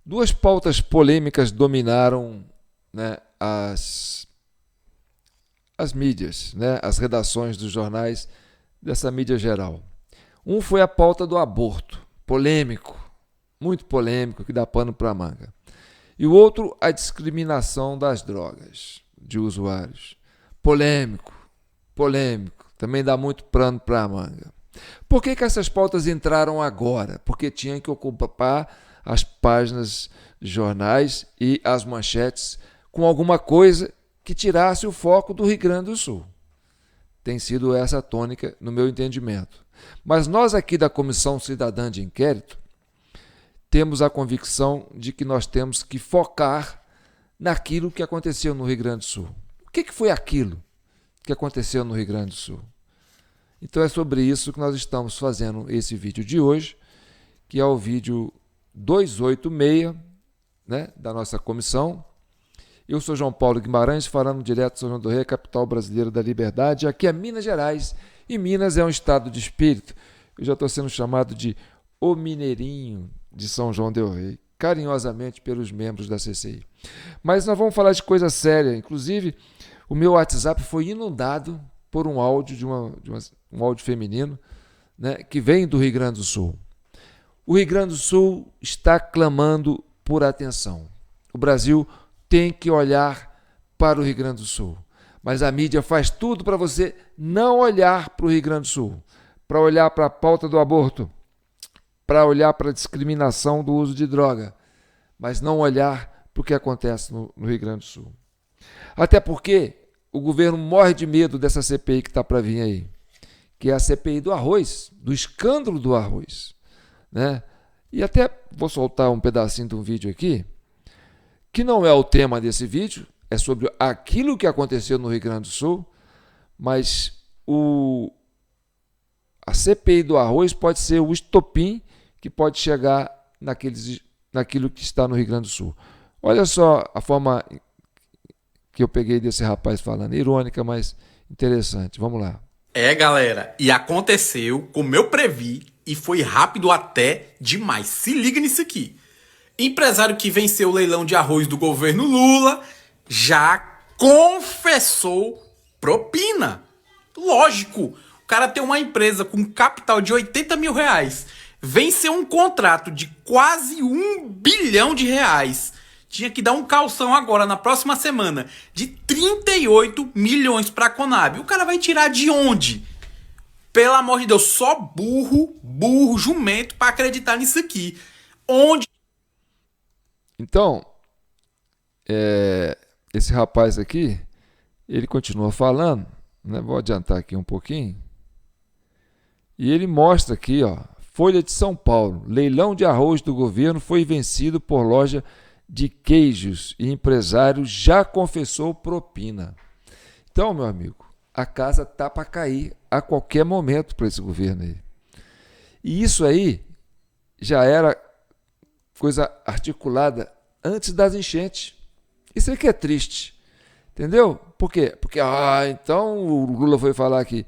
Duas pautas polêmicas dominaram, né, as mídias, né, as redações dos jornais dessa mídia geral. Um foi a pauta do aborto, polêmico, muito polêmico, que dá pano para manga. E o outro, a discriminação das drogas de usuários, polêmico, polêmico, também dá muito pano para manga. Por que essas pautas entraram agora? Porque tinham que ocupar as páginas de jornais e as manchetes com alguma coisa que tirasse o foco do Rio Grande do Sul. Tem sido essa a tônica no meu entendimento. Mas nós aqui da Comissão Cidadã de Inquérito temos a convicção de que nós temos que focar naquilo que aconteceu no Rio Grande do Sul. O que foi aquilo que aconteceu no Rio Grande do Sul? Então é sobre isso que nós estamos fazendo esse vídeo de hoje, que é o vídeo 286, né, da nossa comissão. Eu sou João Paulo Guimarães, falando direto de São João do Rei, capital brasileira da liberdade. Aqui é Minas Gerais, e Minas é um estado de espírito. Eu já estou sendo chamado de o Mineirinho de São João del Rei, carinhosamente pelos membros da CCI. Mas nós vamos falar de coisa séria. Inclusive, o meu WhatsApp foi inundado por um áudio um áudio feminino, né, que vem do Rio Grande do Sul. O Rio Grande do Sul está clamando por atenção. O Brasil tem que olhar para o Rio Grande do Sul. Mas a mídia faz tudo para você não olhar para o Rio Grande do Sul, para olhar para a pauta do aborto, para olhar para a discriminação do uso de droga, mas não olhar para o que acontece no Rio Grande do Sul. Até porque o governo morre de medo dessa CPI que está para vir aí, que é a CPI do arroz, do escândalo do arroz, né? E até vou soltar um pedacinho de um vídeo aqui, que não é o tema desse vídeo, é sobre aquilo que aconteceu no Rio Grande do Sul, mas a CPI do arroz pode ser o estopim que pode chegar naquilo que está no Rio Grande do Sul. Olha só a forma que eu peguei desse rapaz falando, irônica, mas interessante. Vamos lá. Galera, e aconteceu como eu previ e foi rápido até demais. Se liga nisso aqui. Empresário que venceu o leilão de arroz do governo Lula já confessou propina. Lógico, o cara tem uma empresa com capital de 80 mil reais, venceu um contrato de quase 1 bilhão de reais. Tinha que dar um calção agora, na próxima semana, de 38 milhões para a Conab. O cara vai tirar de onde? Pelo amor de Deus, só burro, jumento para acreditar nisso aqui. Onde? Então, esse rapaz aqui, ele continua falando, né? Vou adiantar aqui um pouquinho. E ele mostra aqui, ó, Folha de São Paulo, leilão de arroz do governo foi vencido por loja de queijos e empresário já confessou propina. Então, meu amigo, a casa tá para cair a qualquer momento para esse governo aí. E isso aí já era coisa articulada antes das enchentes. Isso aí que é triste, entendeu? Por quê? Porque, então o Lula foi falar aqui,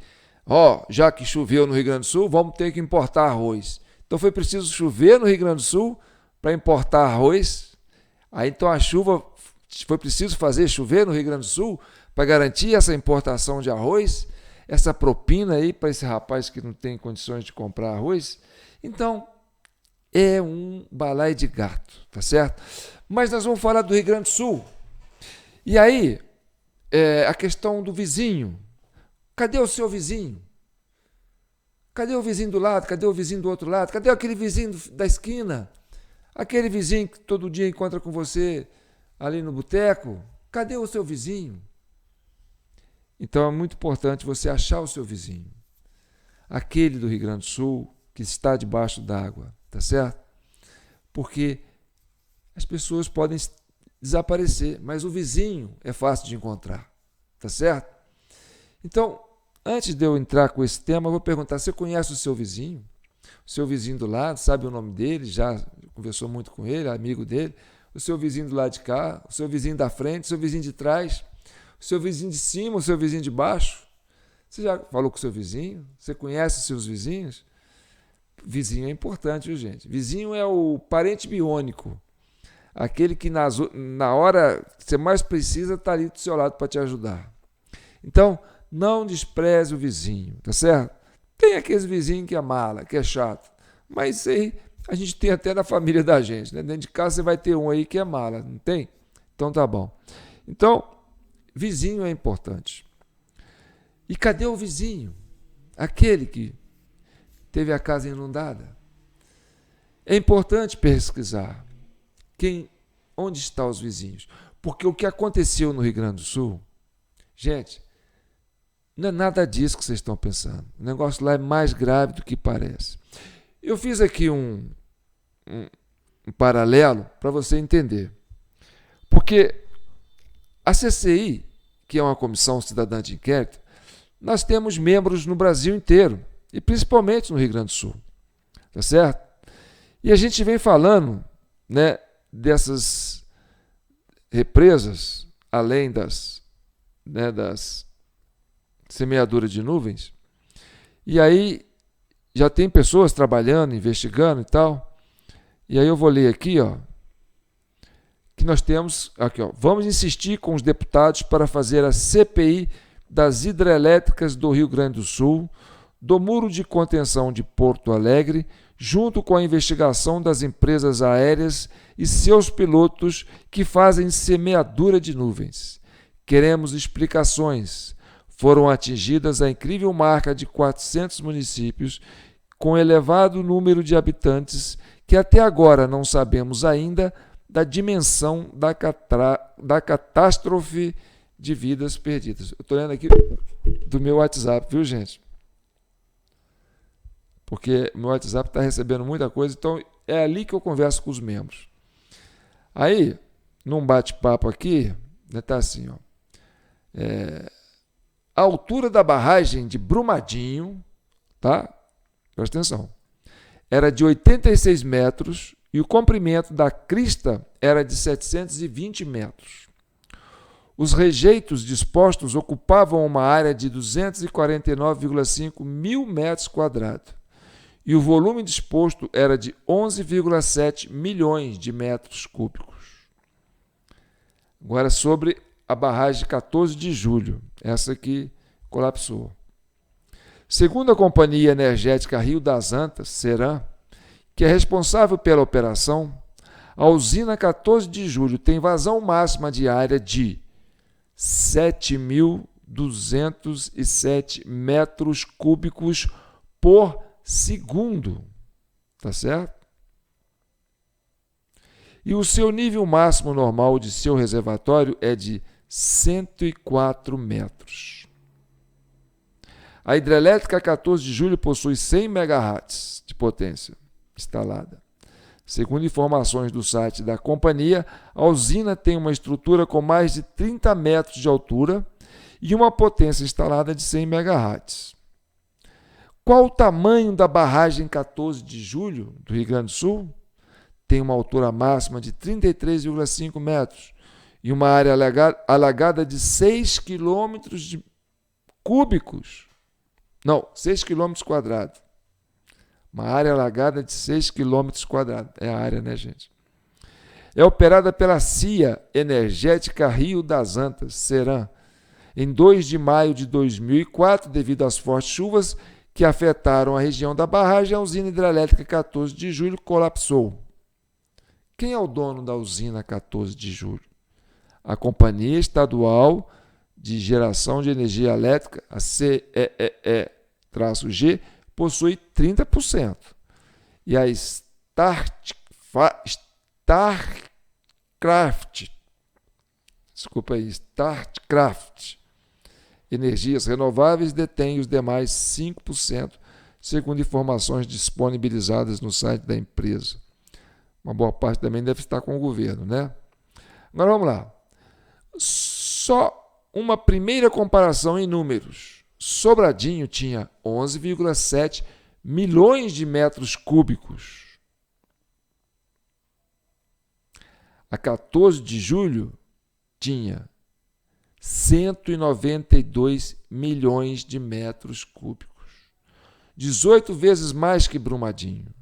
já que choveu no Rio Grande do Sul, vamos ter que importar arroz. Então foi preciso chover no Rio Grande do Sul para importar arroz. Aí então a chuva, foi preciso fazer chover no Rio Grande do Sul para garantir essa importação de arroz, essa propina aí para esse rapaz que não tem condições de comprar arroz. Então, é um balaio de gato, tá certo? Mas nós vamos falar do Rio Grande do Sul. E aí, a questão do vizinho. Cadê o seu vizinho? Cadê o vizinho do lado? Cadê o vizinho do outro lado? Cadê aquele vizinho da esquina? Aquele vizinho que todo dia encontra com você ali no boteco? Cadê o seu vizinho? Então é muito importante você achar o seu vizinho. Aquele do Rio Grande do Sul que está debaixo d'água, tá certo? Porque as pessoas podem desaparecer, mas o vizinho é fácil de encontrar, tá certo? Então, antes de eu entrar com esse tema, eu vou perguntar, você conhece o seu vizinho? O seu vizinho do lado, sabe o nome dele, já conversou muito com ele, amigo dele, o seu vizinho do lado de cá, o seu vizinho da frente, o seu vizinho de trás, o seu vizinho de cima, o seu vizinho de baixo. Você já falou com o seu vizinho? Você conhece os seus vizinhos? Vizinho é importante, viu, gente? Vizinho é o parente biônico. aquele que na hora que você mais precisa está ali do seu lado para te ajudar. Então, não despreze o vizinho, tá certo? Tem aqueles vizinhos que é mala, que é chato, mas isso aí a gente tem até na família da gente, né? Dentro de casa você vai ter um aí que é mala, não tem? Então tá bom. Então, vizinho é importante. E cadê o vizinho? Aquele que teve a casa inundada? É importante pesquisar onde estão os vizinhos. Porque o que aconteceu no Rio Grande do Sul, gente, não é nada disso que vocês estão pensando. O negócio lá é mais grave do que parece. Eu fiz aqui um paralelo para você entender. Porque a CCI, que é uma Comissão Cidadã de Inquérito, nós temos membros no Brasil inteiro, e principalmente no Rio Grande do Sul. Tá certo? E a gente vem falando, né, dessas represas, além das semeaduras de nuvens, e aí já tem pessoas trabalhando, investigando e tal. E aí eu vou ler aqui, ó, que nós temos aqui, ó, vamos insistir com os deputados para fazer a CPI das hidrelétricas do Rio Grande do Sul, do muro de contenção de Porto Alegre, junto com a investigação das empresas aéreas e seus pilotos que fazem semeadura de nuvens. Queremos explicações. Foram atingidas a incrível marca de 400 municípios, com elevado número de habitantes, que até agora não sabemos ainda da dimensão da catástrofe de vidas perdidas. Eu estou lendo aqui do meu WhatsApp, viu, gente? Porque meu WhatsApp está recebendo muita coisa, então é ali que eu converso com os membros. Aí, num bate-papo aqui, está assim, ó, a altura da barragem de Brumadinho, tá? Presta atenção, era de 86 metros e o comprimento da crista era de 720 metros. Os rejeitos dispostos ocupavam uma área de 249,5 mil metros quadrados e o volume disposto era de 11,7 milhões de metros cúbicos. Agora sobre a barragem 14 de julho, essa que colapsou. Segundo a Companhia Energética Rio das Antas, Ceram, que é responsável pela operação, a usina 14 de julho tem vazão máxima diária de 7.207 metros cúbicos por segundo, tá certo? E o seu nível máximo normal de seu reservatório é de 104 metros. A hidrelétrica 14 de julho possui 100 MHz de potência instalada. Segundo informações do site da companhia, a usina tem uma estrutura com mais de 30 metros de altura e uma potência instalada de 100 MHz. Qual o tamanho da barragem 14 de julho do Rio Grande do Sul? Tem uma altura máxima de 33,5 metros e uma área alagada de 6 quilômetros cúbicos. Não, 6 quilômetros quadrados. Uma área alagada de 6 quilômetros quadrados. É a área, né, gente? É operada pela CIA Energética Rio das Antas, Ceram. Em 2 de maio de 2004, devido às fortes chuvas que afetaram a região da barragem, a usina hidrelétrica 14 de julho colapsou. Quem é o dono da usina 14 de julho? A Companhia Estadual de Geração de Energia Elétrica, a CEE-G, possui 30%. E a Starcraft Energias Renováveis detém os demais 5%, segundo informações disponibilizadas no site da empresa. Uma boa parte também deve estar com o governo, né? Agora vamos lá. Só uma primeira comparação em números. Sobradinho tinha 11,7 milhões de metros cúbicos. A 14 de julho tinha 192 milhões de metros cúbicos. 18 vezes mais que Brumadinho.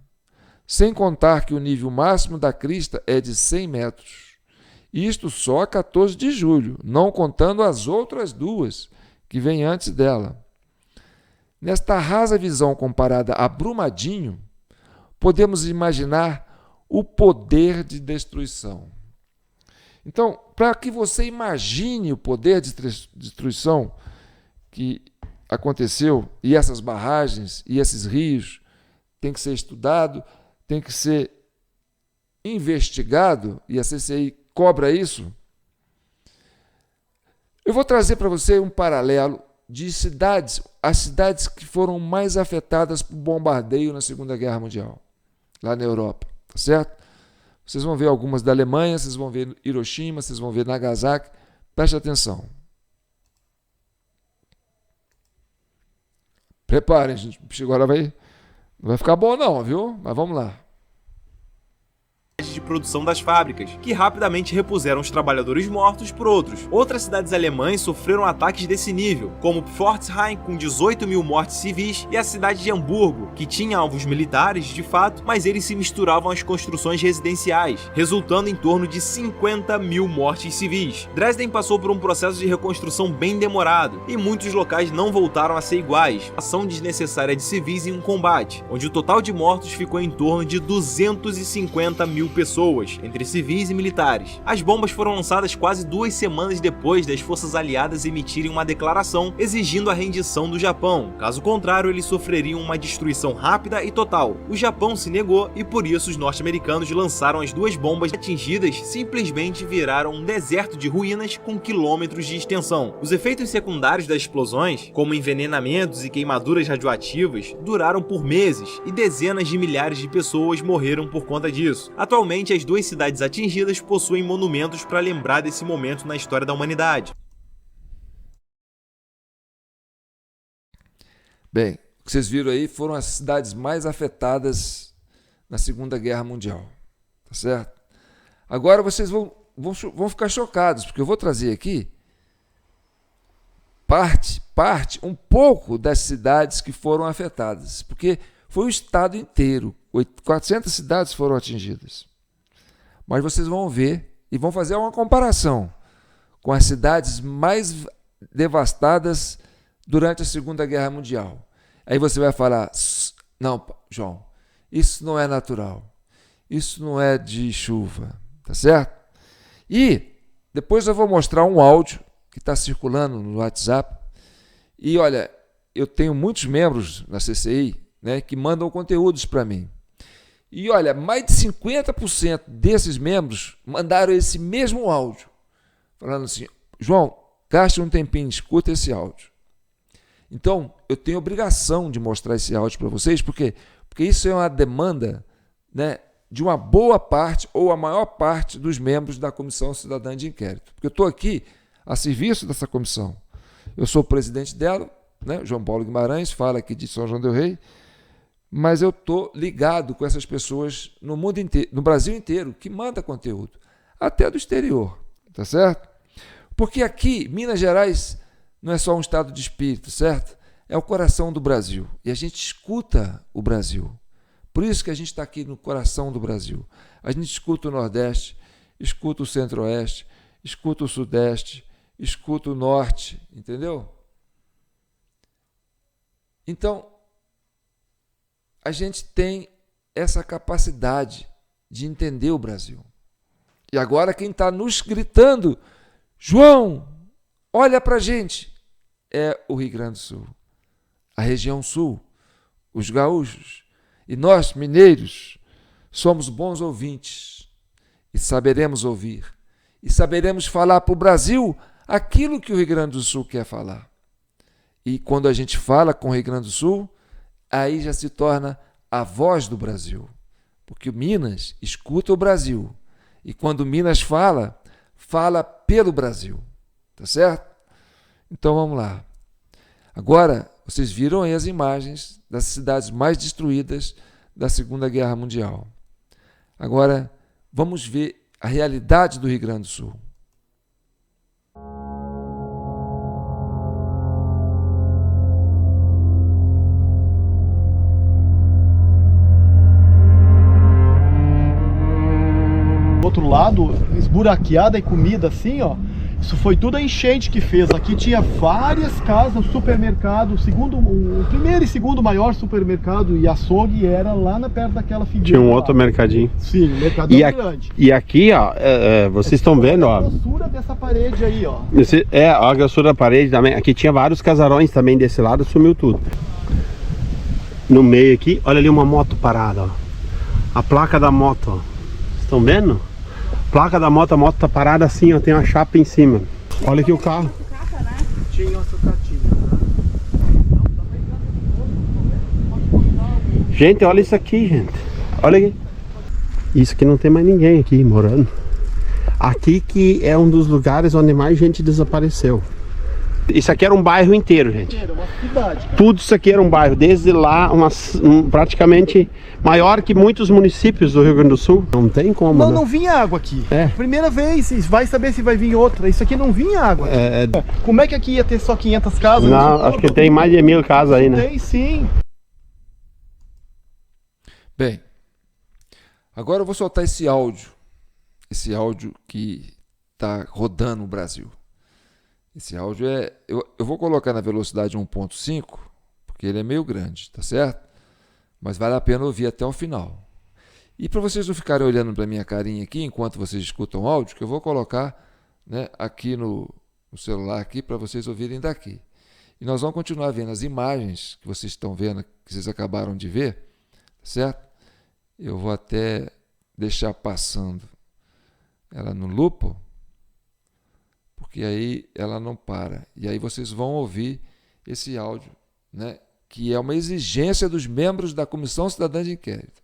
sem contar que o nível máximo da crista é de 100 metros. Isto só a 14 de julho, não contando as outras duas que vêm antes dela. Nesta rasa visão comparada a Brumadinho, podemos imaginar o poder de destruição. Então, para que você imagine o poder de destruição que aconteceu, e essas barragens e esses rios, tem que ser estudado, tem que ser investigado, e a CCI cobra isso. Eu vou trazer para você um paralelo de cidades, as cidades que foram mais afetadas por bombardeio na Segunda Guerra Mundial, lá na Europa, tá certo? Vocês vão ver algumas da Alemanha, vocês vão ver Hiroshima, vocês vão ver Nagasaki. Preste atenção. Preparem, gente. Agora não vai ficar bom não, viu? Mas vamos lá. De produção das fábricas, que rapidamente repuseram os trabalhadores mortos por outros. Outras cidades alemãs sofreram ataques desse nível, como Pforzheim, com 18 mil mortes civis, e a cidade de Hamburgo, que tinha alvos militares, de fato, mas eles se misturavam às construções residenciais, resultando em torno de 50 mil mortes civis. Dresden passou por um processo de reconstrução bem demorado, e muitos locais não voltaram a ser iguais, ação desnecessária de civis em um combate, onde o total de mortos ficou em torno de 250 mil pessoas, entre civis e militares. As bombas foram lançadas quase 2 semanas depois das forças aliadas emitirem uma declaração exigindo a rendição do Japão. Caso contrário, eles sofreriam uma destruição rápida e total. O Japão se negou e por isso os norte-americanos lançaram as 2 bombas atingidas, simplesmente viraram um deserto de ruínas com quilômetros de extensão. Os efeitos secundários das explosões, como envenenamentos e queimaduras radioativas, duraram por meses e dezenas de milhares de pessoas morreram por conta disso. Atualmente, as 2 cidades atingidas possuem monumentos para lembrar desse momento na história da humanidade. Bem, o que vocês viram aí foram as cidades mais afetadas na Segunda Guerra Mundial, tá certo? Agora vocês vão ficar chocados, porque eu vou trazer aqui um pouco das cidades que foram afetadas, porque foi o estado inteiro. 400 cidades foram atingidas. Mas vocês vão ver e vão fazer uma comparação com as cidades mais devastadas durante a Segunda Guerra Mundial. Aí você vai falar, não, João, isso não é natural. Isso não é de chuva, tá certo? E depois eu vou mostrar um áudio que está circulando no WhatsApp. E olha, eu tenho muitos membros na CCI, né, que mandam conteúdos para mim. E olha, mais de 50% desses membros mandaram esse mesmo áudio, falando assim, João, gaste um tempinho, escuta esse áudio. Então, eu tenho obrigação de mostrar esse áudio para vocês, porque isso é uma demanda, né, de uma boa parte ou a maior parte dos membros da Comissão Cidadã de Inquérito. Porque eu estou aqui a serviço dessa comissão. Eu sou o presidente dela, né, João Paulo Guimarães, fala aqui de São João del Rei, mas eu estou ligado com essas pessoas no mundo inteiro, no Brasil inteiro, que manda conteúdo, até do exterior, tá certo? Porque aqui, Minas Gerais, não é só um estado de espírito, certo? É o coração do Brasil, e a gente escuta o Brasil. Por isso que a gente está aqui no coração do Brasil. A gente escuta o Nordeste, escuta o Centro-Oeste, escuta o Sudeste, escuta o Norte, entendeu? Então, a gente tem essa capacidade de entender o Brasil. E agora quem está nos gritando, João, olha para a gente, é o Rio Grande do Sul, a região sul, os gaúchos. E nós, mineiros, somos bons ouvintes e saberemos ouvir. E saberemos falar para o Brasil aquilo que o Rio Grande do Sul quer falar. E quando a gente fala com o Rio Grande do Sul, aí já se torna a voz do Brasil. Porque Minas escuta o Brasil. E quando Minas fala, fala pelo Brasil. Tá certo? Então vamos lá. Agora, vocês viram aí as imagens das cidades mais destruídas da Segunda Guerra Mundial. Agora, vamos ver a realidade do Rio Grande do Sul. outro lado, esburaqueada e comida assim, ó. Isso foi tudo a enchente que fez. Aqui tinha várias casas, supermercado, o primeiro e segundo maior supermercado e açougue era lá perto daquela figueira. Tinha um outro mercadinho. Sim, um mercadão grande. E aqui, ó, vocês estão vendo, ó. A grossura dessa parede aí, ó. Ó, a grossura da parede também. Aqui tinha vários casarões também desse lado, sumiu tudo. No meio aqui, olha ali uma moto parada, ó. A placa da moto, ó. Estão vendo? Placa da moto, a moto tá parada assim, ó, tem uma chapa em cima. Olha aqui o carro. Tinha uma sucatinha. Gente, olha isso aqui, gente. Olha aqui. Isso aqui não tem mais ninguém aqui morando. Aqui que é um dos lugares onde mais gente desapareceu. Isso aqui era um bairro inteiro, gente. Era uma cidade. Tudo isso aqui era um bairro. Desde lá, praticamente maior que muitos municípios do Rio Grande do Sul. Não tem como, Não, né? não vinha água aqui. É. Primeira vez, vai saber se vai vir outra. Isso aqui não vinha água. Como é que aqui ia ter só 500 casas? Não, acho que tem mais de 1000 casas aí, né? Tem sim. Bem, agora eu vou soltar esse áudio que está rodando no Brasil. Esse áudio eu vou colocar na velocidade 1.5, porque ele é meio grande, tá certo? Mas vale a pena ouvir até o final. E para vocês não ficarem olhando para minha carinha aqui enquanto vocês escutam o áudio, que eu vou colocar, né, aqui no celular aqui para vocês ouvirem daqui. E nós vamos continuar vendo as imagens que vocês estão vendo, que vocês acabaram de ver, tá certo? Eu vou até deixar passando ela no loop, porque aí ela não para. E aí vocês vão ouvir esse áudio, né, que é uma exigência dos membros da Comissão Cidadã de Inquérito.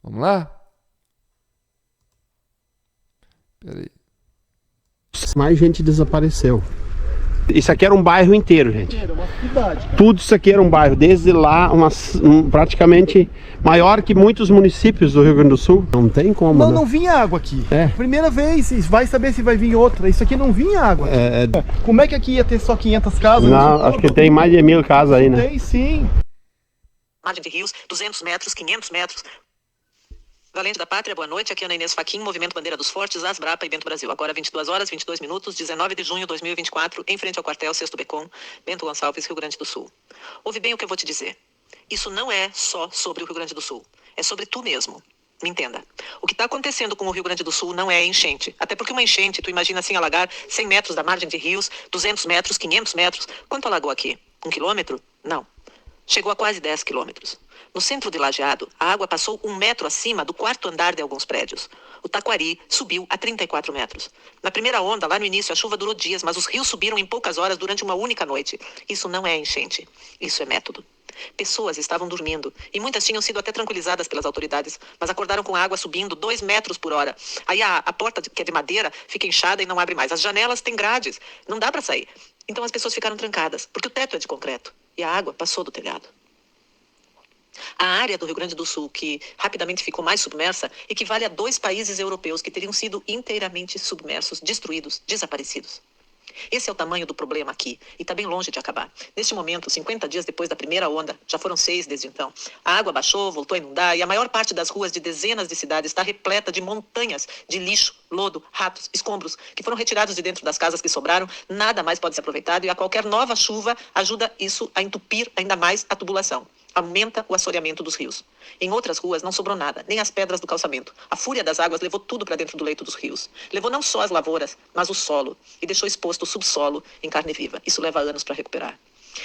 Vamos lá? Espera aí. Mais gente desapareceu. Isso aqui era um bairro inteiro, gente. Era uma cidade. Tudo isso aqui era um bairro. Desde lá, praticamente maior que muitos municípios do Rio Grande do Sul. Não tem como, Não, né? não vinha água aqui. É. Primeira vez, vai saber se vai vir outra. Isso aqui não vinha água. Como é que aqui ia ter só 500 casas? Não, acho que tem mais de 1000 casas aí, né? Tem sim. Margem de rios, 200 metros, 500 metros. Valente da Pátria, boa noite. Aqui é Ana Inês Fachin, Movimento Bandeira dos Fortes, Asbrapa e Bento Brasil. Agora 22 horas, 22 minutos, 19 de junho de 2024, em frente ao quartel 6º Becom, Bento Gonçalves, Rio Grande do Sul. Ouve bem o que eu vou te dizer. Isso não é só sobre o Rio Grande do Sul. É sobre tu mesmo. Me entenda. O que está acontecendo com o Rio Grande do Sul não é enchente. Até porque uma enchente, tu imagina assim alagar 100 metros da margem de rios, 200 metros, 500 metros. Quanto alagou aqui? 1 quilômetro? Não. Chegou a quase 10 quilômetros. No centro de Lajeado, a água passou 1 metro acima do 4º andar de alguns prédios. O Taquari subiu a 34 metros. Na primeira onda, lá no início, a chuva durou dias, mas os rios subiram em poucas horas durante uma única noite. Isso não é enchente. Isso é método. Pessoas estavam dormindo e muitas tinham sido até tranquilizadas pelas autoridades, mas acordaram com a água subindo 2 metros por hora. Aí a porta, que é de madeira, fica inchada e não abre mais. As janelas têm grades, não dá para sair. Então as pessoas ficaram trancadas, porque o teto é de concreto e a água passou do telhado. A área do Rio Grande do Sul, que rapidamente ficou mais submersa, equivale a 2 países europeus que teriam sido inteiramente submersos, destruídos, desaparecidos. Esse é o tamanho do problema aqui, e está bem longe de acabar. Neste momento, 50 dias depois da primeira onda, já foram 6 desde então, a água baixou, voltou a inundar, e a maior parte das ruas de dezenas de cidades está repleta de montanhas de lixo, lodo, ratos, escombros, que foram retirados de dentro das casas que sobraram. Nada mais pode ser aproveitado, e a qualquer nova chuva ajuda isso a entupir ainda mais a tubulação. Aumenta o assoreamento dos rios. Em outras ruas não sobrou nada, nem as pedras do calçamento. A fúria das águas levou tudo para dentro do leito dos rios. Levou não só as lavouras, mas o solo, e deixou exposto o subsolo em carne viva. Isso leva anos para recuperar.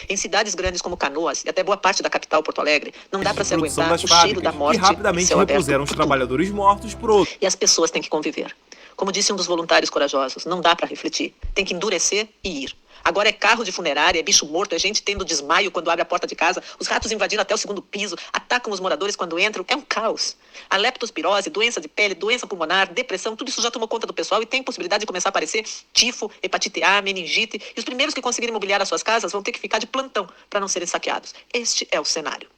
Em cidades grandes como Canoas e até boa parte da capital, Porto Alegre, não dá para se aguentar o cheiro da morte. E rapidamente repuseram os trabalhadores mortos por outros. E as pessoas têm que conviver. Como disse um dos voluntários corajosos, não dá para refletir. Tem que endurecer e ir. Agora é carro de funerária, é bicho morto, é gente tendo desmaio quando abre a porta de casa, os ratos invadindo até o 2º piso, atacam os moradores quando entram, é um caos. A leptospirose, doença de pele, doença pulmonar, depressão, tudo isso já tomou conta do pessoal e tem possibilidade de começar a aparecer tifo, hepatite A, meningite, e os primeiros que conseguirem mobiliar as suas casas vão ter que ficar de plantão para não serem saqueados. Este é o cenário.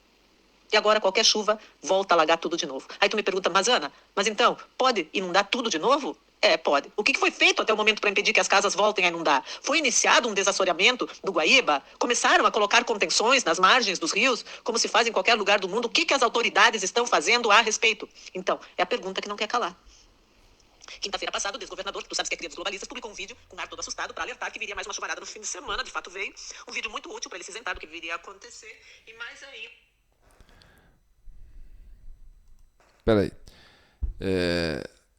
E agora qualquer chuva volta a alagar tudo de novo. Aí tu me pergunta, mas Ana, mas então, pode inundar tudo de novo? É, pode. O que foi feito até o momento para impedir que as casas voltem a inundar? Foi iniciado um desassoreamento do Guaíba? Começaram a colocar contenções nas margens dos rios, como se faz em qualquer lugar do mundo? O que as autoridades estão fazendo a respeito? Então, é a pergunta que não quer calar. Quinta-feira passada, o desgovernador, que tu sabes que é cria dos globalistas, publicou um vídeo com ar todo assustado para alertar que viria mais uma chuvarada no fim de semana. De fato veio. Um vídeo muito útil para ele se isentar do que viria a acontecer. E mais aí... Peraí.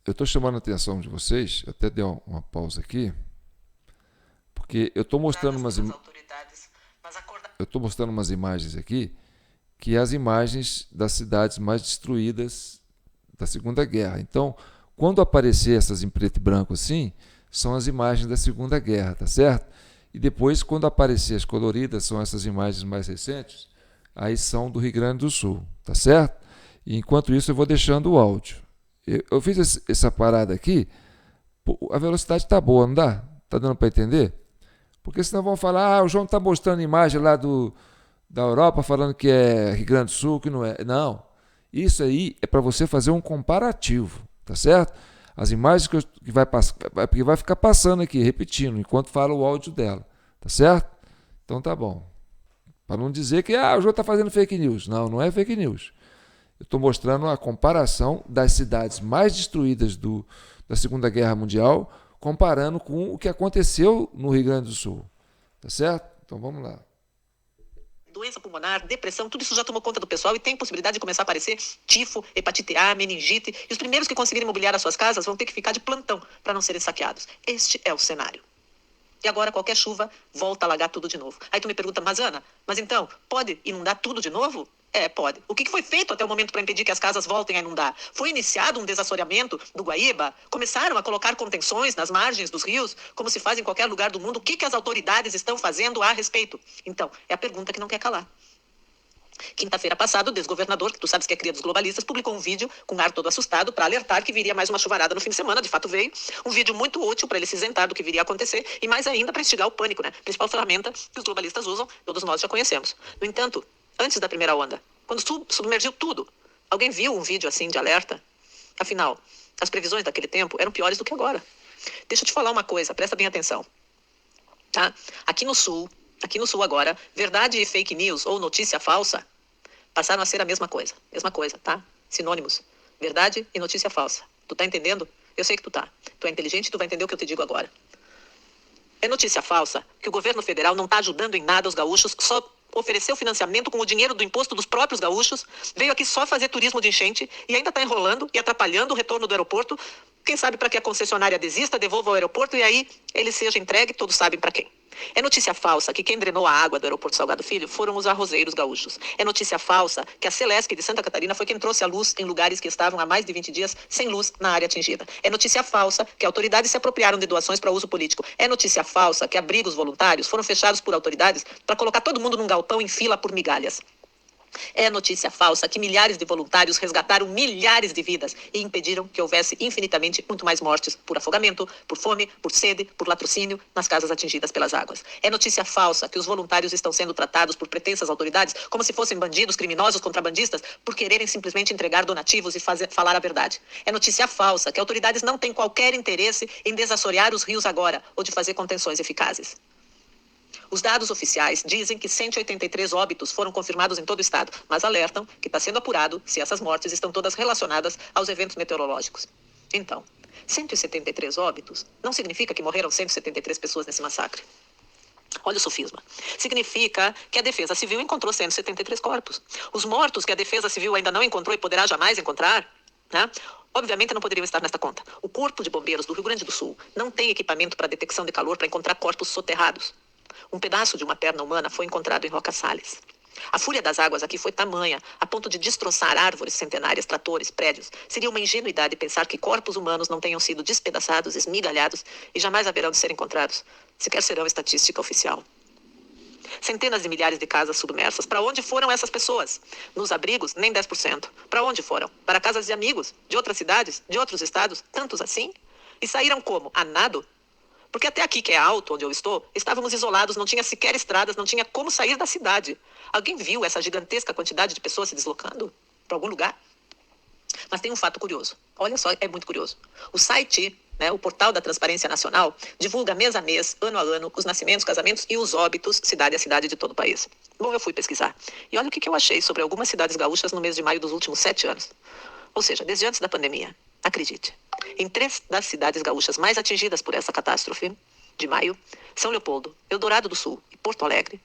Eu estou chamando a atenção de vocês, eu até dei uma pausa aqui, porque eu estou mostrando umas imagens aqui, que é as imagens das cidades mais destruídas da Segunda Guerra. Então, quando aparecer essas em preto e branco assim, são as imagens da Segunda Guerra, tá certo? E depois, quando aparecer as coloridas, são essas imagens mais recentes, aí são do Rio Grande do Sul, tá certo? E enquanto isso, eu vou deixando o áudio. Eu fiz essa parada aqui, a velocidade tá boa, não dá? Tá dando para entender? Porque senão vão falar, o João tá mostrando imagem lá da Europa, falando que é Rio Grande do Sul, que não é. Não, isso aí é para você fazer um comparativo, tá certo? As imagens que vai ficar passando aqui, repetindo, enquanto fala o áudio dela, tá certo? Então tá bom. Para não dizer que o João tá fazendo fake news. Não, não é fake news. Eu estou mostrando a comparação das cidades mais destruídas da Segunda Guerra Mundial, comparando com o que aconteceu no Rio Grande do Sul. Tá certo? Então vamos lá. Doença pulmonar, depressão, tudo isso já tomou conta do pessoal e tem possibilidade de começar a aparecer tifo, hepatite A, meningite. E os primeiros que conseguirem mobiliar as suas casas vão ter que ficar de plantão para não serem saqueados. Este é o cenário. E agora qualquer chuva volta a alagar tudo de novo. Aí tu me pergunta, mas Ana, mas então, pode inundar tudo de novo? Pode. O que foi feito até o momento para impedir que as casas voltem a inundar? Foi iniciado um desassoreamento do Guaíba? Começaram a colocar contenções nas margens dos rios, como se faz em qualquer lugar do mundo? O que as autoridades estão fazendo a respeito? Então, é a pergunta que não quer calar. Quinta-feira passada, o desgovernador, que tu sabes que é cria dos globalistas, publicou um vídeo com ar todo assustado para alertar que viria mais uma chuvarada no fim de semana. De fato veio. Um vídeo muito útil para ele se isentar do que viria a acontecer e mais ainda para instigar o pânico, né? Principal ferramenta que os globalistas usam, todos nós já conhecemos. No entanto, antes da primeira onda, quando submergiu tudo, alguém viu um vídeo assim de alerta? Afinal, as previsões daquele tempo eram piores do que agora. Deixa eu te falar uma coisa, presta bem atenção. Tá? Aqui no Sul agora, verdade e fake news ou notícia falsa passaram a ser a mesma coisa, tá? Sinônimos, verdade e notícia falsa. Tu tá entendendo? Eu sei que tu tá. Tu é inteligente e tu vai entender o que eu te digo agora. É notícia falsa que o governo federal não tá ajudando em nada os gaúchos, só ofereceu financiamento com o dinheiro do imposto dos próprios gaúchos, veio aqui só fazer turismo de enchente e ainda está enrolando e atrapalhando o retorno do aeroporto. Quem sabe para que a concessionária desista, devolva ao aeroporto e aí ele seja entregue, todos sabem para quem. É notícia falsa que quem drenou a água do aeroporto Salgado Filho foram os arrozeiros gaúchos. É notícia falsa que a Celesc de Santa Catarina foi quem trouxe a luz em lugares que estavam há mais de 20 dias sem luz na área atingida. É notícia falsa que autoridades se apropriaram de doações para uso político. É notícia falsa que abrigos voluntários foram fechados por autoridades para colocar todo mundo num galpão em fila por migalhas. É notícia falsa que milhares de voluntários resgataram milhares de vidas e impediram que houvesse infinitamente muito mais mortes por afogamento, por fome, por sede, por latrocínio nas casas atingidas pelas águas. É notícia falsa que os voluntários estão sendo tratados por pretensas autoridades como se fossem bandidos, criminosos, contrabandistas, por quererem simplesmente entregar donativos e falar a verdade. É notícia falsa que autoridades não têm qualquer interesse em desassorear os rios agora ou de fazer contenções eficazes. Os dados oficiais dizem que 183 óbitos foram confirmados em todo o estado, mas alertam que está sendo apurado se essas mortes estão todas relacionadas aos eventos meteorológicos. Então, 173 óbitos não significa que morreram 173 pessoas nesse massacre. Olha o sofisma. Significa que a Defesa Civil encontrou 173 corpos. Os mortos que a Defesa Civil ainda não encontrou e poderá jamais encontrar, né? Obviamente não poderiam estar nesta conta. O Corpo de Bombeiros do Rio Grande do Sul não tem equipamento para detecção de calor para encontrar corpos soterrados. Um pedaço de uma perna humana foi encontrado em Roca Salles. A fúria das águas aqui foi tamanha, a ponto de destroçar árvores centenárias, tratores, prédios. Seria uma ingenuidade pensar que corpos humanos não tenham sido despedaçados, esmigalhados e jamais haverão de ser encontrados. Sequer serão estatística oficial. Centenas de milhares de casas submersas. Para onde foram essas pessoas? Nos abrigos, nem 10%. Para onde foram? Para casas de amigos, de outras cidades, de outros estados, tantos assim? E saíram como? A nado? Porque até aqui, que é alto, onde eu estou, estávamos isolados, não tinha sequer estradas, não tinha como sair da cidade. Alguém viu essa gigantesca quantidade de pessoas se deslocando para algum lugar? Mas tem um fato curioso. Olha só, é muito curioso. O site, o portal da Transparência Nacional, divulga mês a mês, ano a ano, os nascimentos, casamentos e os óbitos, cidade a cidade de todo o país. Bom, eu fui pesquisar. E olha o que eu achei sobre algumas cidades gaúchas no mês de maio dos últimos 7 anos. Ou seja, desde antes da pandemia. Acredite. Em 3 das cidades gaúchas mais atingidas por essa catástrofe de maio, São Leopoldo, Eldorado do Sul e Porto Alegre,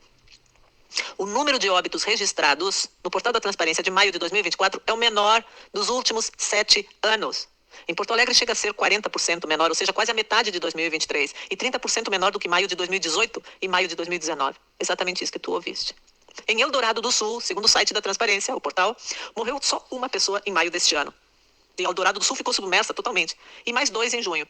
o número de óbitos registrados no Portal da Transparência de maio de 2024 é o menor dos últimos 7 anos. Em Porto Alegre chega a ser 40% menor, ou seja, quase a metade de 2023, e 30% menor do que maio de 2018 e maio de 2019. Exatamente isso que tu ouviste. Em Eldorado do Sul, segundo o site da Transparência, o portal, morreu só uma pessoa em maio deste ano. E Eldorado do Sul ficou submersa totalmente. E mais 2 em junho.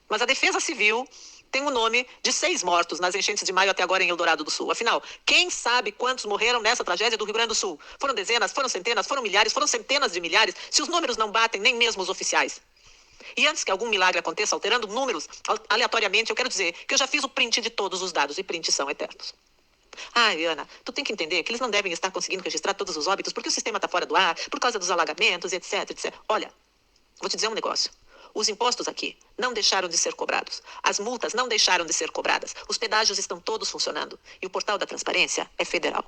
Mas a Defesa Civil tem o nome de 6 mortos nas enchentes de maio até agora em Eldorado do Sul. Afinal, quem sabe quantos morreram nessa tragédia do Rio Grande do Sul? Foram dezenas, foram centenas, foram milhares, foram centenas de milhares, se os números não batem nem mesmo os oficiais. E antes que algum milagre aconteça alterando números aleatoriamente, eu quero dizer que eu já fiz o print de todos os dados e prints são eternos. Ana, tu tem que entender que eles não devem estar conseguindo registrar todos os óbitos porque o sistema está fora do ar, por causa dos alagamentos, etc, etc. Olha, vou te dizer um negócio. Os impostos aqui não deixaram de ser cobrados. As multas não deixaram de ser cobradas. Os pedágios estão todos funcionando. E o portal da transparência é federal.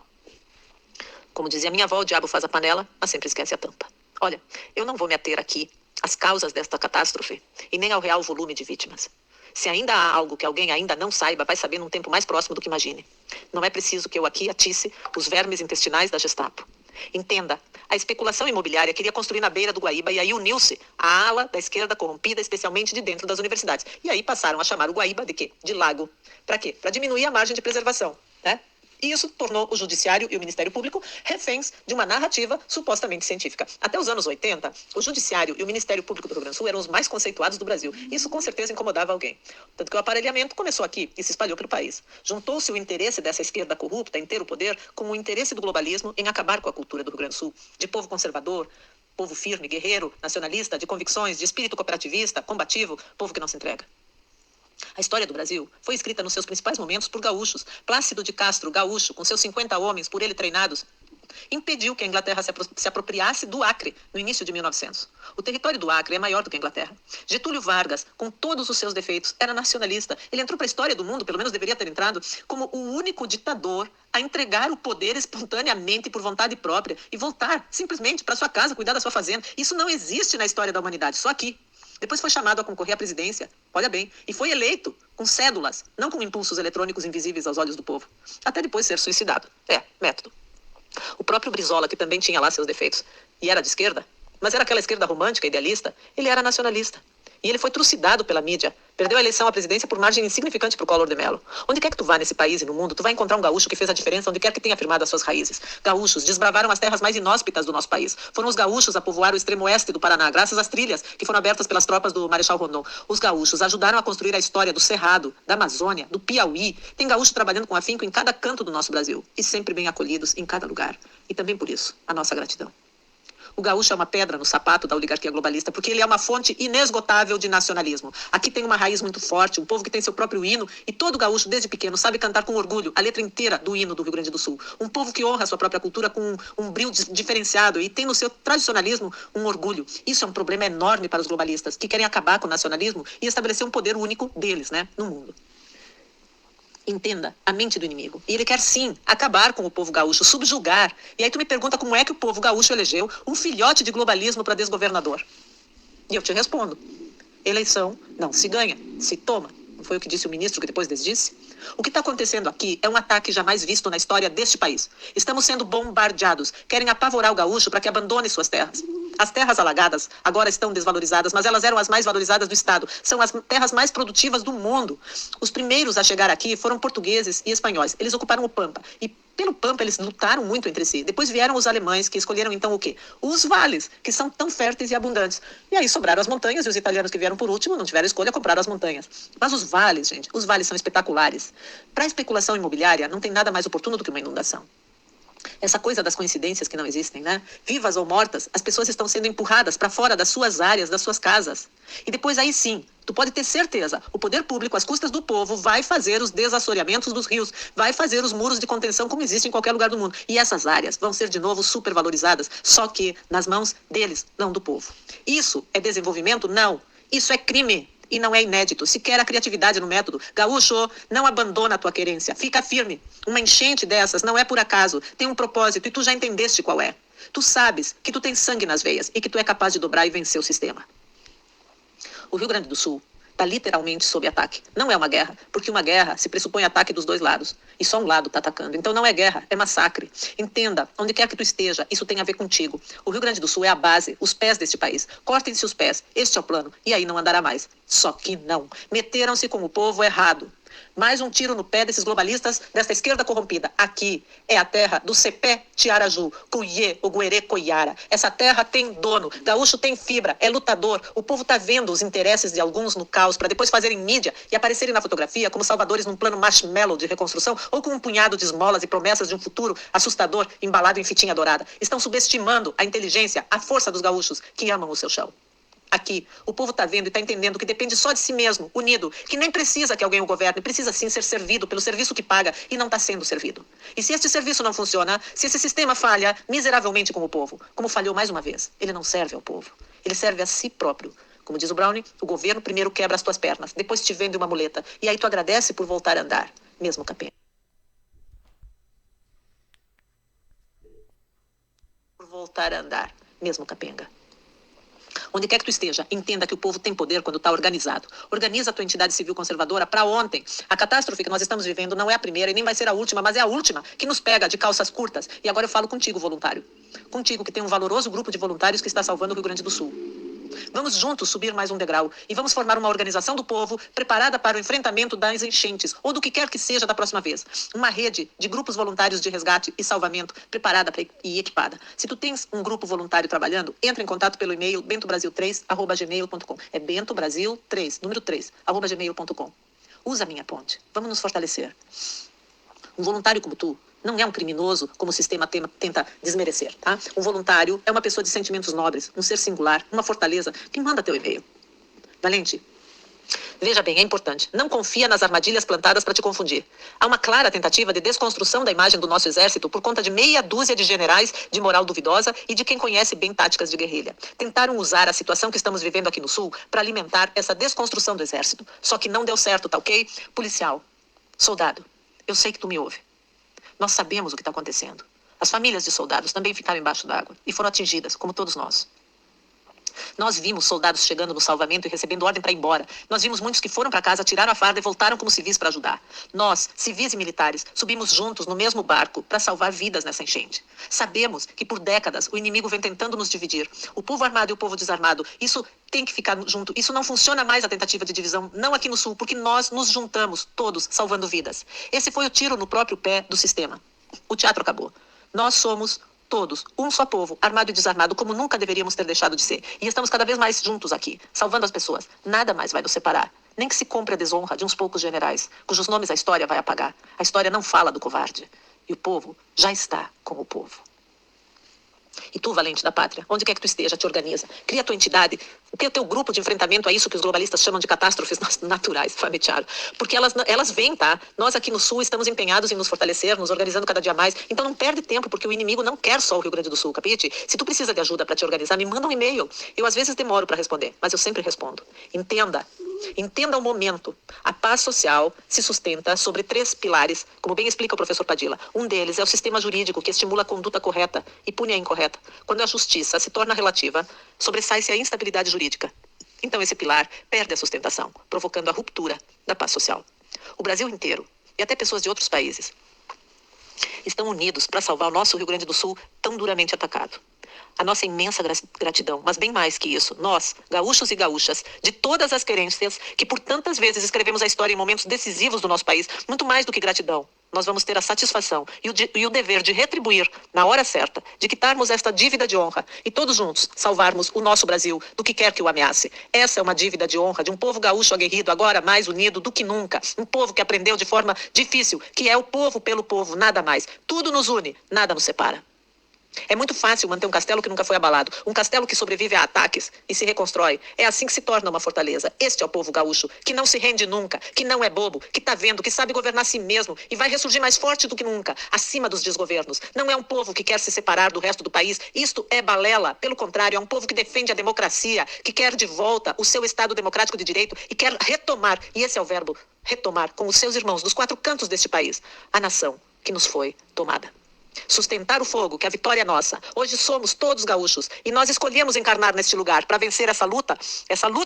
Como dizia minha avó, o diabo faz a panela, mas sempre esquece a tampa. Olha, eu não vou me ater aqui às causas desta catástrofe e nem ao real volume de vítimas. Se ainda há algo que alguém ainda não saiba, vai saber num tempo mais próximo do que imagine. Não é preciso que eu aqui atisse os vermes intestinais da Gestapo. Entenda, a especulação imobiliária queria construir na beira do Guaíba e aí uniu-se à ala da esquerda corrompida, especialmente de dentro das universidades. E aí passaram a chamar o Guaíba de quê? De lago. Para quê? Para diminuir a margem de preservação, né? E isso tornou o Judiciário e o Ministério Público reféns de uma narrativa supostamente científica. Até os anos 80, o Judiciário e o Ministério Público do Rio Grande do Sul eram os mais conceituados do Brasil. Isso com certeza incomodava alguém. Tanto que o aparelhamento começou aqui e se espalhou pelo país. Juntou-se o interesse dessa esquerda corrupta em ter o poder com o interesse do globalismo em acabar com a cultura do Rio Grande do Sul, de povo conservador, povo firme, guerreiro, nacionalista, de convicções, de espírito cooperativista, combativo, povo que não se entrega. A história do Brasil foi escrita nos seus principais momentos por gaúchos. Plácido de Castro, gaúcho, com seus 50 homens, por ele treinados, impediu que a Inglaterra se apropriasse do Acre no início de 1900. O território do Acre é maior do que a Inglaterra. Getúlio Vargas, com todos os seus defeitos, era nacionalista. Ele entrou para a história do mundo, pelo menos deveria ter entrado, como o único ditador a entregar o poder espontaneamente por vontade própria e voltar simplesmente para sua casa, cuidar da sua fazenda. Isso não existe na história da humanidade, só aqui. Depois foi chamado a concorrer à presidência, olha bem, e foi eleito com cédulas, não com impulsos eletrônicos invisíveis aos olhos do povo. Até depois ser suicidado. Método. O próprio Brizola, que também tinha lá seus defeitos, e era de esquerda, mas era aquela esquerda romântica, idealista, ele era nacionalista. E ele foi trucidado pela mídia. Perdeu a eleição à presidência por margem insignificante para o Collor de Mello. Onde quer que tu vá nesse país e no mundo, tu vai encontrar um gaúcho que fez a diferença onde quer que tenha firmado as suas raízes. Gaúchos desbravaram as terras mais inóspitas do nosso país. Foram os gaúchos a povoar o extremo oeste do Paraná, graças às trilhas que foram abertas pelas tropas do Marechal Rondon. Os gaúchos ajudaram a construir a história do Cerrado, da Amazônia, do Piauí. Tem gaúcho trabalhando com afinco em cada canto do nosso Brasil. E sempre bem acolhidos em cada lugar. E também por isso, a nossa gratidão. O gaúcho é uma pedra no sapato da oligarquia globalista, porque ele é uma fonte inesgotável de nacionalismo. Aqui tem uma raiz muito forte, um povo que tem seu próprio hino, e todo gaúcho, desde pequeno, sabe cantar com orgulho a letra inteira do hino do Rio Grande do Sul. Um povo que honra a sua própria cultura com um brio diferenciado e tem no seu tradicionalismo um orgulho. Isso é um problema enorme para os globalistas, que querem acabar com o nacionalismo e estabelecer um poder único deles, né, no mundo. Entenda a mente do inimigo. E ele quer sim acabar com o povo gaúcho, subjugar. E aí tu me pergunta como é que o povo gaúcho elegeu um filhote de globalismo para desgovernador. E eu te respondo. Eleição não se ganha, se toma. Não foi o que disse o ministro que depois desdisse? O que está acontecendo aqui é um ataque jamais visto na história deste país. Estamos sendo bombardeados. Querem apavorar o gaúcho para que abandone suas terras. As terras alagadas agora estão desvalorizadas, mas elas eram as mais valorizadas do estado. São as terras mais produtivas do mundo. Os primeiros a chegar aqui foram portugueses e espanhóis. Eles ocuparam o Pampa. E pelo Pampa eles lutaram muito entre si. Depois vieram os alemães, que escolheram então o quê? Os vales, que são tão férteis e abundantes. E aí sobraram as montanhas e os italianos que vieram por último não tiveram escolha, compraram as montanhas. Mas os vales, gente, os vales são espetaculares. Para a especulação imobiliária não tem nada mais oportuno do que uma inundação. Essa coisa das coincidências que não existem, né? Vivas ou mortas, as pessoas estão sendo empurradas para fora das suas áreas, das suas casas. E depois aí sim, tu pode ter certeza, o poder público, às custas do povo, vai fazer os desassoreamentos dos rios, vai fazer os muros de contenção como existe em qualquer lugar do mundo. E essas áreas vão ser de novo supervalorizadas, só que nas mãos deles, não do povo. Isso é desenvolvimento? Não. Isso é crime. E não é inédito. Se quer a criatividade no método, gaúcho, não abandona a tua querência. Fica firme. Uma enchente dessas não é por acaso. Tem um propósito e tu já entendeste qual é. Tu sabes que tu tens sangue nas veias e que tu é capaz de dobrar e vencer o sistema. O Rio Grande do Sul está literalmente sob ataque. Não é uma guerra, porque uma guerra se pressupõe ataque dos dois lados. E só um lado está atacando. Então não é guerra, é massacre. Entenda, onde quer que tu esteja, isso tem a ver contigo. O Rio Grande do Sul é a base, os pés deste país. Cortem-se os pés, este é o plano. E aí não andará mais. Só que não. Meteram-se com o povo errado. Mais um tiro no pé desses globalistas, desta esquerda corrompida. Aqui é a terra do Cepé Tiaraju, Cuiê, Oguerê, Coiara. Essa terra tem dono, gaúcho tem fibra, é lutador. O povo tá vendo os interesses de alguns no caos para depois fazerem mídia e aparecerem na fotografia como salvadores num plano marshmallow de reconstrução ou com um punhado de esmolas e promessas de um futuro assustador embalado em fitinha dourada. Estão subestimando a inteligência, a força dos gaúchos que amam o seu chão. Aqui, o povo está vendo e está entendendo que depende só de si mesmo, unido, que nem precisa que alguém o governe, precisa sim ser servido pelo serviço que paga e não está sendo servido. E se este serviço não funciona, se esse sistema falha miseravelmente com o povo, como falhou mais uma vez, ele não serve ao povo, ele serve a si próprio. Como diz o Brownie, o governo primeiro quebra as tuas pernas, depois te vende uma muleta, e aí tu agradece por voltar a andar, mesmo capenga. Por voltar a andar, mesmo capenga. Onde quer que tu esteja, entenda que o povo tem poder quando está organizado. Organiza a tua entidade civil conservadora para ontem. A catástrofe que nós estamos vivendo não é a primeira e nem vai ser a última, mas é a última que nos pega de calças curtas. E agora eu falo contigo, voluntário. Contigo, que tem um valoroso grupo de voluntários que está salvando o Rio Grande do Sul. Vamos juntos subir mais um degrau e vamos formar uma organização do povo preparada para o enfrentamento das enchentes ou do que quer que seja da próxima vez. Uma rede de grupos voluntários de resgate e salvamento preparada e equipada. Se tu tens um grupo voluntário trabalhando, entra em contato pelo e-mail bentobrasil3@gmail.com. É bentobrasil3, número 3, @gmail.com. Usa a minha ponte. Vamos nos fortalecer. Um voluntário como tu não é um criminoso, como o sistema tenta desmerecer, tá? Um voluntário é uma pessoa de sentimentos nobres, um ser singular, uma fortaleza. Quem manda teu e-mail? Valente, veja bem, é importante. Não confia nas armadilhas plantadas para te confundir. Há uma clara tentativa de desconstrução da imagem do nosso exército por conta de meia dúzia de generais de moral duvidosa e de quem conhece bem táticas de guerrilha. Tentaram usar a situação que estamos vivendo aqui no Sul para alimentar essa desconstrução do exército. Só que não deu certo, tá ok? Policial, soldado, eu sei que tu me ouve. Nós sabemos o que está acontecendo. As famílias de soldados também ficaram embaixo d'água e foram atingidas, como todos nós. Nós vimos soldados chegando no salvamento e recebendo ordem para ir embora. Nós vimos muitos que foram para casa, tiraram a farda e voltaram como civis para ajudar. Nós, civis e militares, subimos juntos no mesmo barco para salvar vidas nessa enchente. Sabemos que por décadas o inimigo vem tentando nos dividir. O povo armado e o povo desarmado, isso tem que ficar junto. Isso não funciona mais a tentativa de divisão, não aqui no Sul, porque nós nos juntamos, todos, salvando vidas. Esse foi o tiro no próprio pé do sistema. O teatro acabou. Nós somos todos, um só povo, armado e desarmado, como nunca deveríamos ter deixado de ser. E estamos cada vez mais juntos aqui, salvando as pessoas. Nada mais vai nos separar. Nem que se compre a desonra de uns poucos generais, cujos nomes a história vai apagar. A história não fala do covarde. E o povo já está com o povo. E tu, valente da pátria, onde quer que tu esteja, te organiza. Cria a tua entidade, cria o teu grupo de enfrentamento a isso que os globalistas chamam de catástrofes naturais, Fametiaro. Porque elas vêm, tá? Nós aqui no Sul estamos empenhados em nos fortalecer, nos organizando cada dia mais. Então não perde tempo, porque o inimigo não quer só o Rio Grande do Sul, capite? Se tu precisa de ajuda para te organizar, me manda um e-mail. Eu às vezes demoro para responder, mas eu sempre respondo. Entenda o momento. A paz social se sustenta sobre 3 pilares, como bem explica o professor Padilla. Um deles é o sistema jurídico, que estimula a conduta correta e pune a incorreta. Quando a justiça se torna relativa, sobressai-se a instabilidade jurídica. Então esse pilar perde a sustentação, provocando a ruptura da paz social. O Brasil inteiro, e até pessoas de outros países, estão unidos para salvar o nosso Rio Grande do Sul tão duramente atacado. A nossa imensa gratidão, mas bem mais que isso, nós, gaúchos e gaúchas, de todas as querências, que por tantas vezes escrevemos a história em momentos decisivos do nosso país, muito mais do que gratidão, nós vamos ter a satisfação e o dever de retribuir, na hora certa, de quitarmos esta dívida de honra e todos juntos salvarmos o nosso Brasil do que quer que o ameace. Essa é uma dívida de honra de um povo gaúcho aguerrido, agora mais unido do que nunca. Um povo que aprendeu de forma difícil, que é o povo pelo povo, nada mais. Tudo nos une, nada nos separa. É muito fácil manter um castelo que nunca foi abalado, um castelo que sobrevive a ataques e se reconstrói. É assim que se torna uma fortaleza. Este é o povo gaúcho, que não se rende nunca, que não é bobo, que está vendo, que sabe governar a si mesmo e vai ressurgir mais forte do que nunca, acima dos desgovernos. Não é um povo que quer se separar do resto do país, isto é balela. Pelo contrário, é um povo que defende a democracia, que quer de volta o seu Estado democrático de direito e quer retomar, e esse é o verbo, retomar, com os seus irmãos dos 4 cantos deste país, a nação que nos foi tomada. Sustentar o fogo, que a vitória é nossa. Hoje somos todos gaúchos e nós escolhemos encarnar neste lugar para vencer essa luta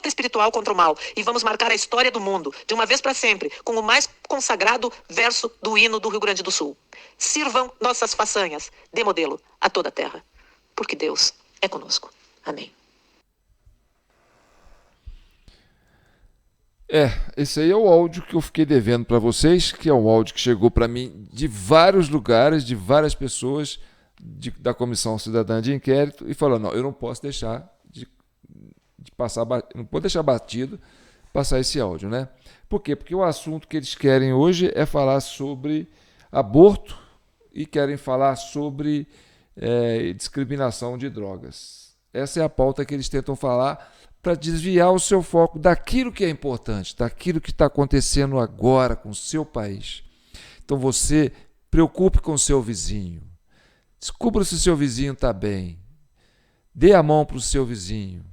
espiritual contra o mal. E vamos marcar a história do mundo, de uma vez para sempre, com o mais consagrado verso do hino do Rio Grande do Sul. Sirvam nossas façanhas de modelo a toda a terra, porque Deus é conosco. Amém. Esse aí é o áudio que eu fiquei devendo para vocês, que é um áudio que chegou para mim de vários lugares, de várias pessoas da Comissão Cidadã de Inquérito, e falou, não, eu não posso deixar de passar, não vou deixar batido passar esse áudio, né? Por quê? Porque o assunto que eles querem hoje é falar sobre aborto e querem falar sobre discriminação de drogas. Essa é a pauta que eles tentam falar para desviar o seu foco daquilo que é importante, daquilo que está acontecendo agora com o seu país. Então você preocupe com o seu vizinho, descubra se o seu vizinho está bem, dê a mão para o seu vizinho,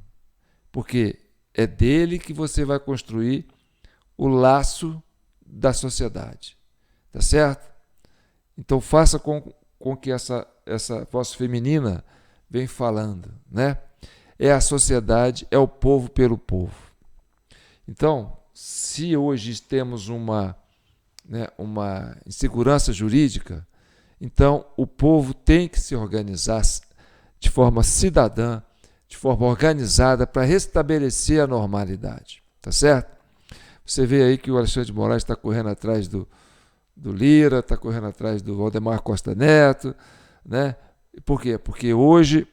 porque é dele que você vai construir o laço da sociedade, tá certo? Então faça com que essa voz feminina vem falando, né? É a sociedade, é o povo pelo povo. Então, se hoje temos uma insegurança jurídica, então o povo tem que se organizar de forma cidadã, de forma organizada, para restabelecer a normalidade. Tá certo? Você vê aí que o Alexandre de Moraes está correndo atrás do Lira, está correndo atrás do Valdemar Costa Neto, né? Por quê? Porque hoje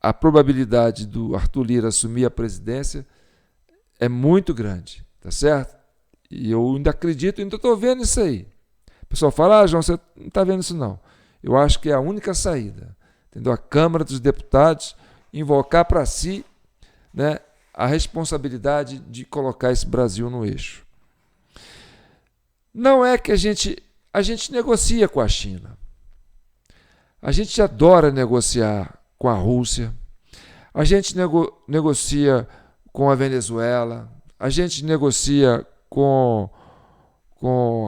a probabilidade do Arthur Lira assumir a presidência é muito grande, tá certo? E eu ainda acredito, ainda estou vendo isso aí. O pessoal fala, João, você não está vendo isso não. Eu acho que é a única saída, entendeu? A Câmara dos Deputados invocar para si, né, a responsabilidade de colocar esse Brasil no eixo. Não é que a gente negocia com a China. A gente adora negociar com a Rússia, a gente negocia com a Venezuela, a gente negocia com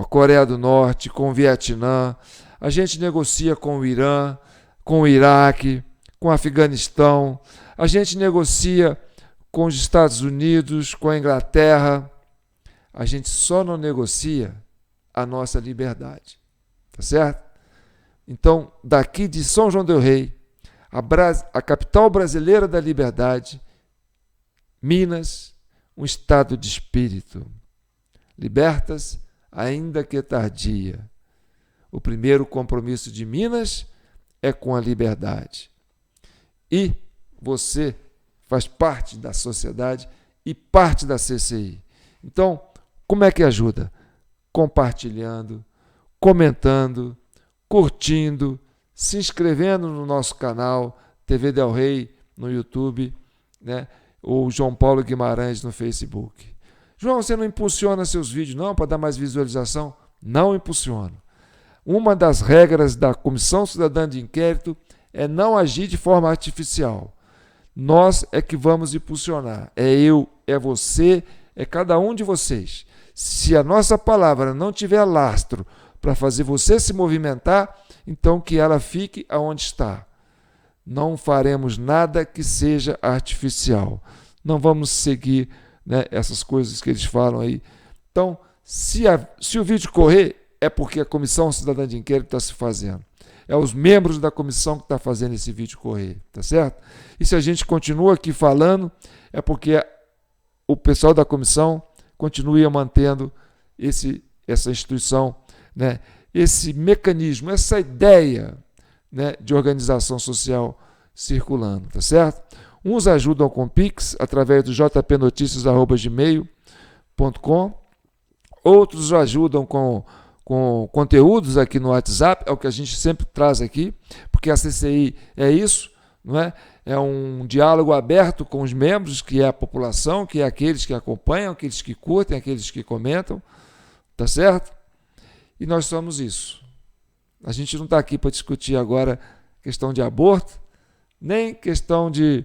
a Coreia do Norte, com o Vietnã, a gente negocia com o Irã, com o Iraque, com o Afeganistão, a gente negocia com os Estados Unidos, com a Inglaterra. A gente só não negocia a nossa liberdade, tá certo? Então, daqui de São João del Rei, a capital brasileira da liberdade, Minas, um estado de espírito. Libertas, ainda que tardia. O primeiro compromisso de Minas é com a liberdade. E você faz parte da sociedade e parte da CCI. Então, como é que ajuda? Compartilhando, comentando, curtindo, se inscrevendo no nosso canal TV Del Rey no YouTube, né? Ou João Paulo Guimarães no Facebook. João, você não impulsiona seus vídeos não para dar mais visualização? Não impulsiono. Uma das regras da Comissão Cidadã de Inquérito é não agir de forma artificial. Nós é que vamos impulsionar. É eu, é você, é cada um de vocês. Se a nossa palavra não tiver lastro para fazer você se movimentar, então que ela fique aonde está. Não faremos nada que seja artificial. Não vamos seguir, né, essas coisas que eles falam aí. Então, se o vídeo correr, é porque a Comissão Cidadã de Inquérito está se fazendo. É os membros da comissão que estão fazendo esse vídeo correr, tá certo? E se a gente continua aqui falando, é porque o pessoal da comissão continua mantendo essa instituição, né, esse mecanismo, essa ideia, né, de organização social circulando, tá certo? Uns ajudam com Pix, através do jpnoticias@gmail.com, outros ajudam com conteúdos aqui no WhatsApp, é o que a gente sempre traz aqui, porque a CCI é isso, não é? É um diálogo aberto com os membros, que é a população, que é aqueles que acompanham, aqueles que curtem, aqueles que comentam, tá certo? E nós somos isso. A gente não está aqui para discutir agora questão de aborto, nem questão de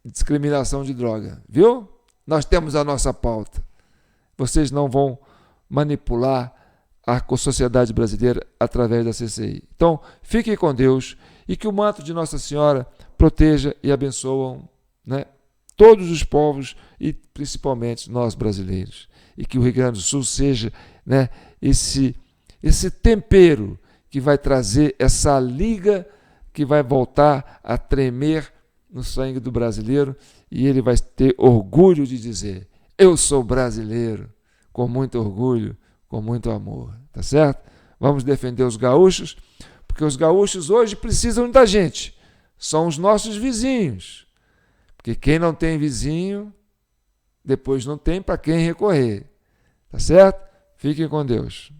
discriminação de droga, viu? Nós temos a nossa pauta. Vocês não vão manipular a sociedade brasileira através da CCI. Então, fiquem com Deus e que o manto de Nossa Senhora proteja e abençoe, né, todos os povos e principalmente nós brasileiros. E que o Rio Grande do Sul seja, né, esse tempero que vai trazer essa liga que vai voltar a tremer no sangue do brasileiro e ele vai ter orgulho de dizer: eu sou brasileiro, com muito orgulho, com muito amor, tá certo? Vamos defender os gaúchos, porque os gaúchos hoje precisam da gente, são os nossos vizinhos, porque quem não tem vizinho, depois não tem para quem recorrer, tá certo? Fiquem com Deus.